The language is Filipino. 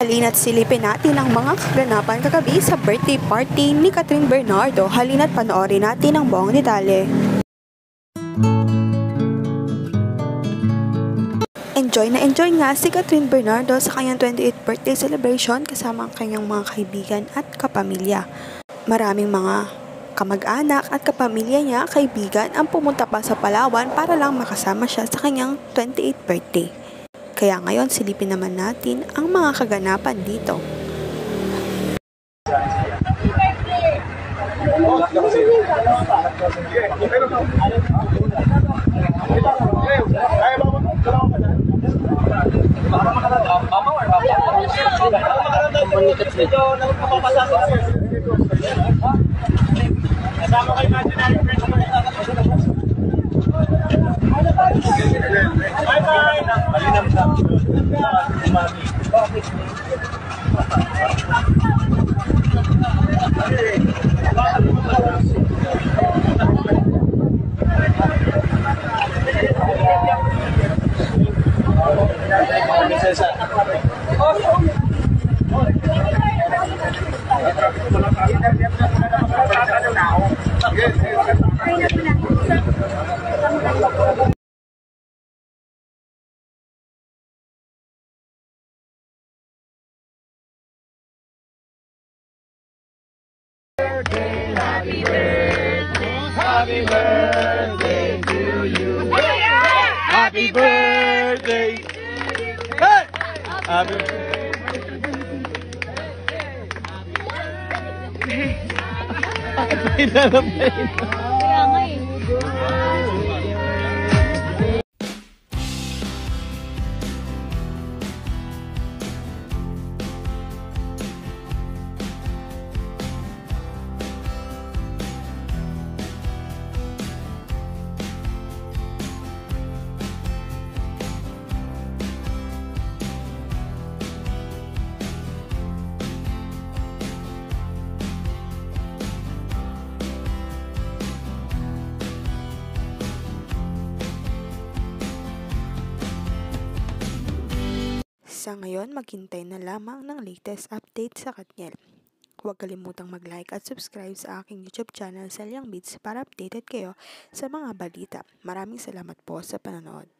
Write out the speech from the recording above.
Halina't silipin natin ang mga kaganapan kagabi sa birthday party ni Catherine Bernardo. Halina't panoorin natin ang buong detalye. Enjoy na enjoy nga si Catherine Bernardo sa kanyang 28th birthday celebration kasama ang kanyang mga kaibigan at kapamilya. Maraming mga kamag-anak at kapamilya niya, kaibigan ang pumunta pa sa Palawan para lang makasama siya sa kanyang 28th birthday. Kaya ngayon silipin naman natin ang mga kaganapan dito. Happy birthday to you. Happy birthday. Hey! Happy Sa ngayon, maghintay na lamang ng latest update sa Katniel. Huwag kalimutang mag-like at subscribe sa aking YouTube channel, Selyang Beats, para updated kayo sa mga balita. Maraming salamat po sa panonood.